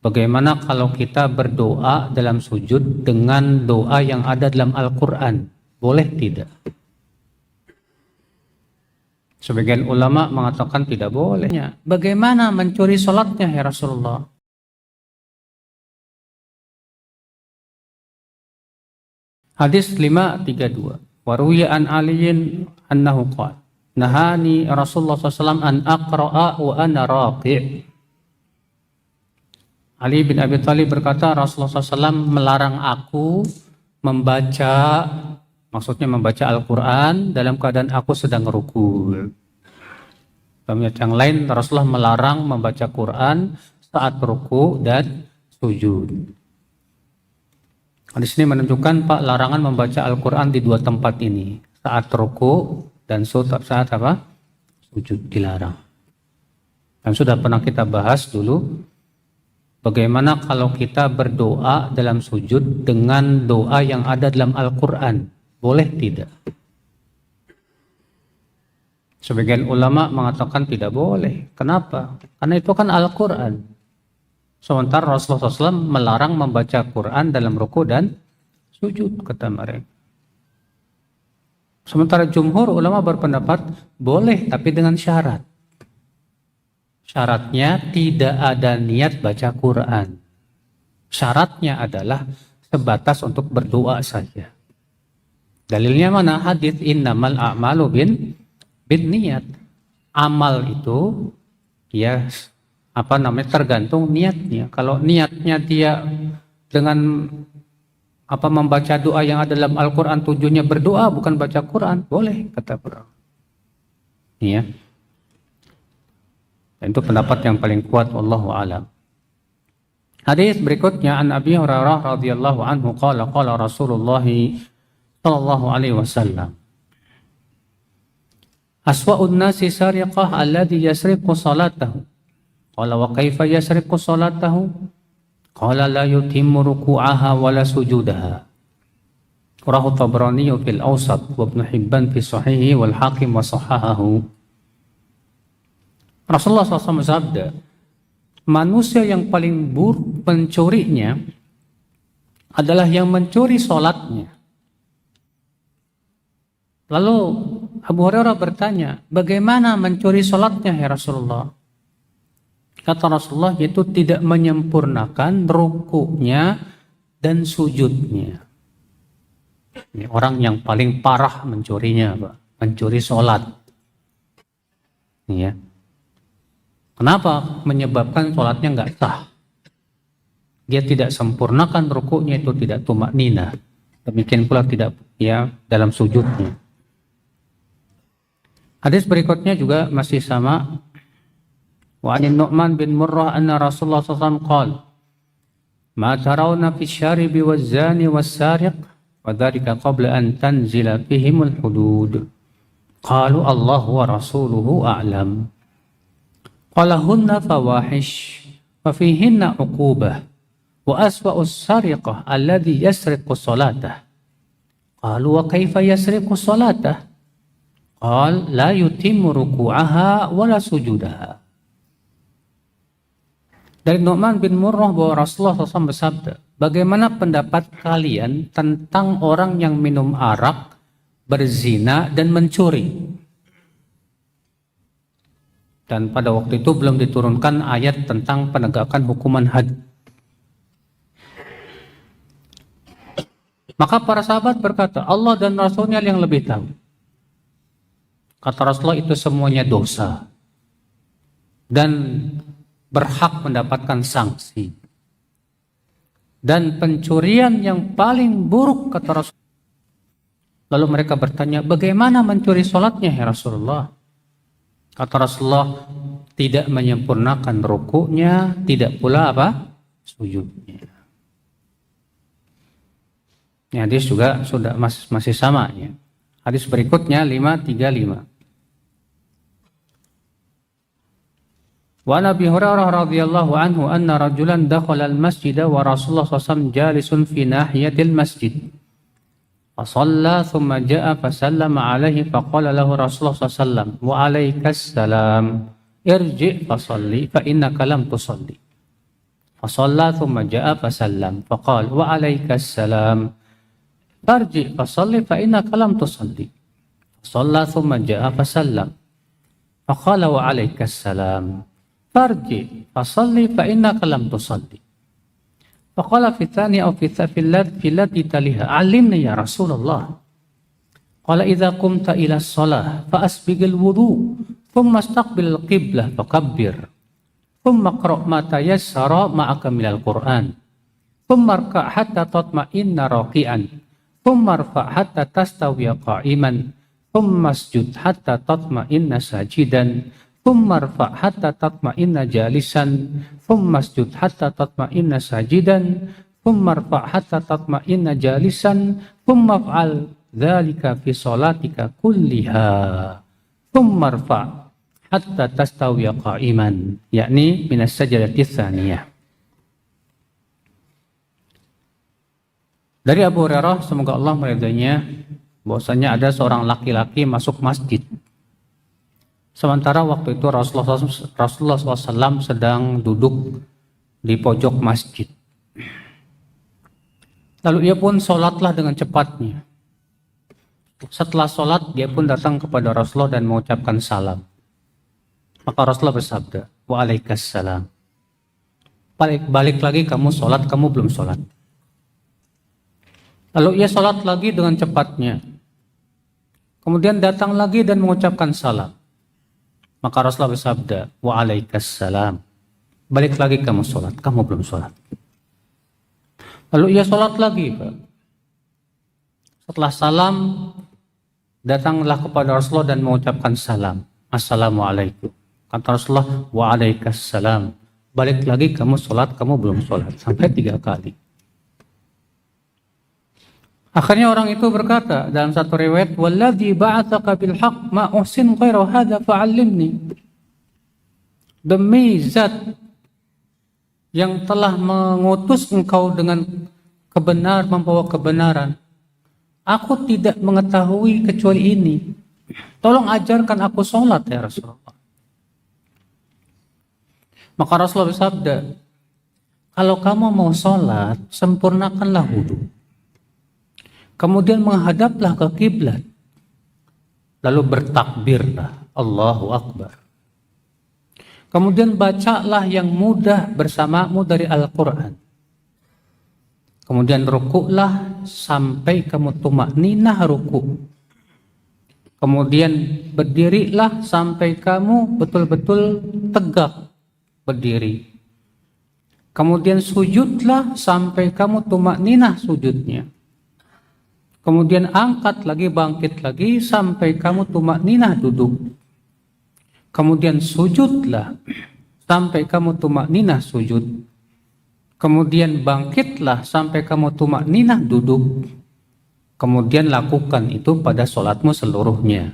Bagaimana kalau kita berdoa dalam sujud dengan doa yang ada dalam Al-Quran? Boleh tidak? Sebagian ulama mengatakan tidak boleh. Bagaimana mencuri sholatnya ya Rasulullah? Hadis 532. Waruya an aliyin annahu qala nahani Rasulullah SAW an aqra'a wa ana raqi'. Ali bin Abi Thalib berkata, Rasulullah SAW melarang aku membaca, maksudnya membaca Al-Quran dalam keadaan aku sedang ruku. Dalam ayat yang lain, Rasulullah melarang membaca Quran saat ruku dan sujud. Di sini menunjukkan Pak larangan membaca Al-Quran di dua tempat ini, saat ruku dan saat apa? Sujud dilarang. Dan sudah pernah kita bahas dulu, bagaimana kalau kita berdoa dalam sujud dengan doa yang ada dalam Al-Quran? Boleh tidak? Sebagian ulama mengatakan tidak boleh. Kenapa? Karena itu kan Al-Quran. Sementara Rasulullah SAW melarang membaca Quran dalam ruku dan sujud, kata mereka. Sementara jumhur ulama berpendapat boleh, tapi dengan syarat. Syaratnya tidak ada niat baca Quran. Syaratnya adalah sebatas untuk berdoa saja. Dalilnya mana? Hadits innamal a'malu bin niat. Amal itu ya tergantung niatnya. Kalau niatnya dia dengan membaca doa yang ada dalam Al-Quran, tujuannya berdoa bukan baca Quran, boleh, kata para. Ya. Dan itu pendapat yang paling kuat, wallahu a'lam. Hadis berikutnya an Abi Hurairah radhiyallahu anhu qala Rasulullah sallallahu alaihi wasallam, aswa'un nasi sariqah alladhi yasriqu salatahu. Qala wa kaifa yasriqu salatahu? Qala la yutimmu ruku'aha wa la sujudaha. Rawahu Tabrani fil Awsat wa Ibnu Hibban fi Sahihi wal Hakim wa sahahahu. Rasulullah SAW bersabda, manusia yang paling buruk pencurinya adalah yang mencuri sholatnya. Lalu Abu Hurairah bertanya, bagaimana mencuri sholatnya ya Rasulullah? Kata Rasulullah, yaitu tidak menyempurnakan rukuknya dan sujudnya. Ini orang yang paling parah mencurinya, Pak. Mencuri sholat. Ya. Kenapa? Menyebabkan sholatnya nggak sah. Dia tidak sempurnakan rukuknya, itu tidak tumak nina. Demikian pula tidak dalam sujudnya. Hadis berikutnya juga masih sama. Wa 'an Nu'man bin Murrah anna Rasulullah SAW qala ma tarawna fi syaribi waz-zani was-sariq wa dhalika qabla an tanzila fihimul hudud. Qalu Allahu wa rasuluhu a'lam. Qala hunna fawahish wa fihinna 'uqubah wa aswa'us sariqah alladhi yasriqu salatah. Qalu wa kaifa yasriqu salatah? Qala la yutimmu ruku'aha wa la sujudaha. Dari Nu'man bin Murrah bahwa Rasulullah SAW bersabda, bagaimana pendapat kalian tentang orang yang minum arak, berzina, dan mencuri? Dan pada waktu itu belum diturunkan ayat tentang penegakan hukuman had. Maka para sahabat berkata, Allah dan Rasulnya yang lebih tahu. Kata Rasulullah, itu semuanya dosa. Dan berhak mendapatkan sanksi. Dan pencurian yang paling buruk, kata Rasul. Lalu mereka bertanya, bagaimana mencuri sholatnya ya Rasulullah? Kata Rasulullah, tidak menyempurnakan rukuknya, tidak pula sujudnya. Ini hadis juga sudah masih sama ya. Hadis berikutnya 535. Wa Nabi Hurairah radhiyallahu anhu anna rajulan dakhala al-masjid wa Rasulullah SAW jalisun fi nahiyatil masjid. Fa shalla thumma jaa fa sallama alaihi fa qala lahu Rasulullah SAW wa alaikas salam irji' fa shalli fa innaka lam tusalli. Fasalla thumma ja'a fasallam. Faqala wa alaikassalam. Farji fasalli fa innaka lam tusalli. Fasalla thumma ja'a fasallam. Faqala wa alaikassalam. Farji fasalli fa innaka lam tusalli. Faqala fi tsani aw fi allati taliha. Alimni ya Rasulullah. Qala idza qumta ila shalah fa asbighil wudu thumma istaqbil qiblah fakabbir thumma qra' ma tayassara ma'aka minal Qur'an thumma rka' hatta tatma'inna raqi'an thumma rfa' hatta tastawiya qa'iman thumma isjud hatta tatma'inna sajidan thumma rfa' hatta tatma'inna jalisan thumma isjud hatta tatma'inna sajidan thumma rfa' hatta tatma'inna jalisan thumma fa'al dzalika fi sholatika kulliha thumma rfa' hatta tastawiya qa'iman, yakni minas sajdati tsaniyah. Dari Abu Hurairah, semoga Allah meridainya, bahwasanya ada seorang laki-laki masuk masjid. Sementara waktu itu Rasulullah SAW sedang duduk di pojok masjid. Lalu ia pun sholatlah dengan cepatnya. Setelah sholat, dia pun datang kepada Rasulullah dan mengucapkan salam. Maka Rasulullah bersabda, waalaikumsalam. Balik lagi kamu sholat, kamu belum sholat. Lalu ia sholat lagi dengan cepatnya. Kemudian datang lagi dan mengucapkan salam. Maka Rasulullah bersabda, waalaikumsalam. Balik lagi kamu sholat, kamu belum sholat. Lalu ia sholat lagi, Pak. Setelah salam, datanglah kepada Rasulullah dan mengucapkan salam. Assalamualaikum. Kata Rasulullah, waalaikumsalam. Balik lagi kamu sholat, kamu belum sholat. Sampai 3 kali. Akhirnya orang itu berkata dalam satu riwayat, walladzi ba'atsaka bil haqq ma uhsin ghaira hadza fa'allimni. Demi zat yang telah mengutus engkau dengan membawa kebenaran, aku tidak mengetahui kecuali ini. Tolong ajarkan aku sholat ya Rasulullah. Maka Rasulullah bersabda, kalau kamu mau sholat, sempurnakanlah wudu. Kemudian menghadaplah ke kiblat. Lalu bertakbirlah, Allahu Akbar. Kemudian bacalah yang mudah bersamamu dari Al-Quran. Kemudian rukuklah sampai kamu tumakninah rukuk. Kemudian berdirilah sampai kamu betul-betul tegak berdiri. Kemudian sujudlah sampai kamu tumakninah sujudnya. Kemudian angkat lagi, bangkit lagi sampai kamu tumakninah duduk. Kemudian sujudlah sampai kamu tumakninah sujud. Kemudian bangkitlah sampai kamu tumakninah duduk. Kemudian lakukan itu pada sholatmu seluruhnya.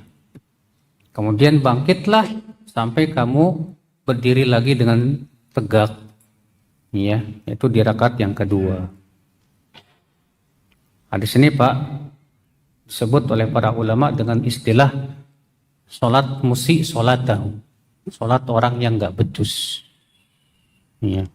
Kemudian bangkitlah sampai kamu berdiri lagi dengan tegak. Ya, itu di rakaat yang kedua. Hadis ini Pak disebut oleh para ulama dengan istilah sholat musi sholatahu. Sholat orang yang gak becus. Ya.